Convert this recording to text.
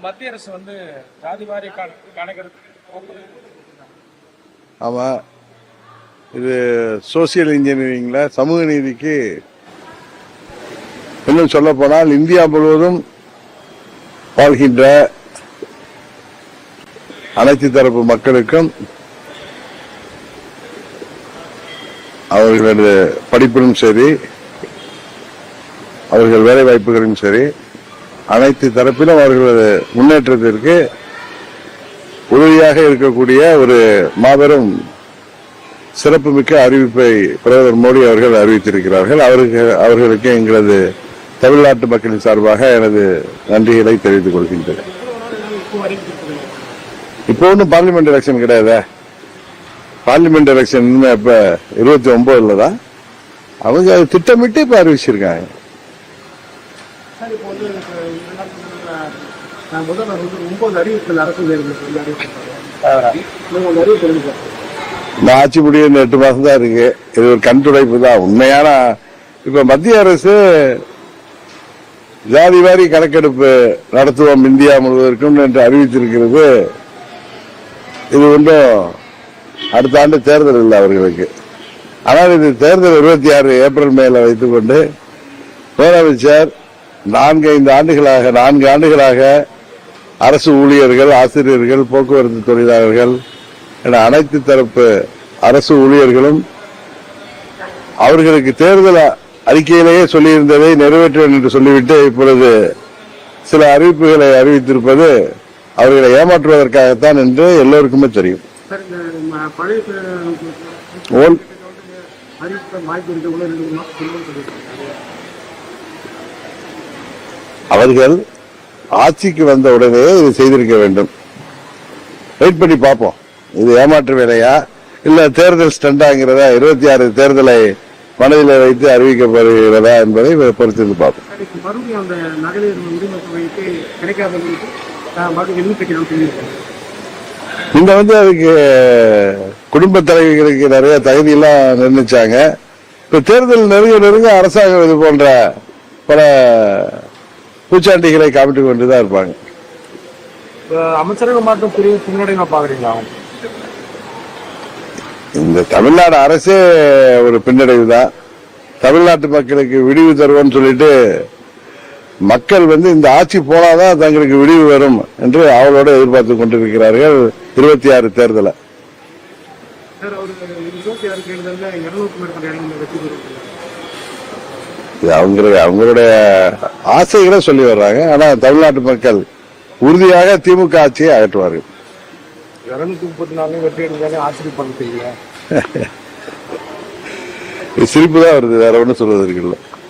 மத்திய அரசு ஜாதிவாரி கணக்கெடுப்பு. ஆமா, இது சோசியல் இன்ஜினியரிங்ல சமூக நீதிக்கு இன்னும் சொல்ல போனால் இந்தியா முழுவதும் வாழ்கின்ற அனைத்து தரப்பு மக்களுக்கும் அவர்களது படிப்பிலும் சரி, அவர்கள் வேலை வாய்ப்புகளும் சரி, அனைத்து தரப்பிலும் அவர்களது முன்னேற்றத்திற்கு உதவியாக இருக்கக்கூடிய ஒரு மாபெரும் சிறப்புமிக்க அறிவிப்பை பிரதமர் மோடி அவர்கள் அறிவித்திருக்கிறார்கள். அவர்களுக்கு எங்களது தமிழ்நாட்டு மக்களின் சார்பாக எனது நன்றிகளை தெரிவித்துக் கொள்கின்றேன். இப்போ ஒன்றும் பார்லிமெண்ட் எலெக்ஷன் கிடையாது. பார்லிமெண்ட் எலெக்ஷன் இப்ப 29 தான். அவங்க அதை திட்டமிட்டு இப்ப அறிவிச்சிருக்காங்க. ஆட்சி முடிய 8 மாசம் தான் இருக்கு. இது ஒரு கண் துடைப்பு தான். உண்மையான இப்ப மத்திய அரசு ஜாதிவாரி கணக்கெடுப்பு நடத்துவோம் இந்தியா முழுவதற்கும் என்று அறிவித்திருக்கிறது. இது ஒன்றும் அடுத்த ஆண்டு தேர்தல் இல்லை அவர்களுக்கு. ஆனால் இது தேர்தல் 26 ஏப்ரல் மேல வைத்துக் கொண்டு முதலமைச்சர் 4 ஆண்டுகளாக அரசு ஊழியர்கள், ஆசிரியர்கள், போக்குவரத்து தொழிலாளர்கள் என அனைத்து தரப்பு அரசு ஊழியர்களும் அவர்களுக்கு தேர்தல் அறிக்கையிலேயே சொல்லியிருந்ததை நிறைவேற்றுவேன் என்று சொல்லிவிட்டு இப்பொழுது சில அறிவிப்புகளை அறிவித்திருப்பது அவர்களை ஏமாற்றுவதற்காகத்தான் என்று எல்லோருக்குமே தெரியும். அவர்கள் ஆட்சிக்கு வந்த உடனே இது செய்திருக்க வேண்டும். வெயிட் பண்ணி பார்ப்போம். இது ஏமாற்று வேலையா இல்ல தேர்தல் ஸ்டண்டாங்கிறதா, 26 தேர்தலை மனதில் வைத்து அறிவிக்கப்படுகிறதா என்பதை பொறுத்து பார்ப்போம். இந்த அதுக்கு குடும்ப தலைவிகளுக்கு நிறைய தகுதியெல்லாம் நிர்ணயிச்சாங்க. இப்ப தேர்தல் நெருங்க அரசாங்கம் இது போன்ற பல பூச்சாண்டிகளை காமிட்டு கொண்டுதான் இருப்பாங்க. அமைச்சர்கள் மாற்றம் பின்னடைவா பாக்குறீங்களா? இந்த தமிழ்நாடு அரசே ஒரு பின்னடைவு தான். தமிழ்நாட்டு மக்களுக்கு விடிவு தருவோம்னு சொல்லிட்டு மக்கள் இந்த ஆட்சி போனாதான் தங்களுக்கு விடிவு வரும் என்று அவளோட எதிர்பார்த்து கொண்டிருக்கிறார்கள் 26 தேர்தலை. அவங்களுடைய ஆசைகளை சொல்லி வர்றாங்க. ஆனா தமிழ்நாட்டு மக்கள் உறுதியாக திமுக ஆட்சியை அகற்றுவார்கள். 234 வெற்றி அடைந்தாலே ஆச்சரியப்படுறீங்க. சிரிப்பு தான் வருது, வேற ஒன்றும் சொல்வதற்கு இல்லை.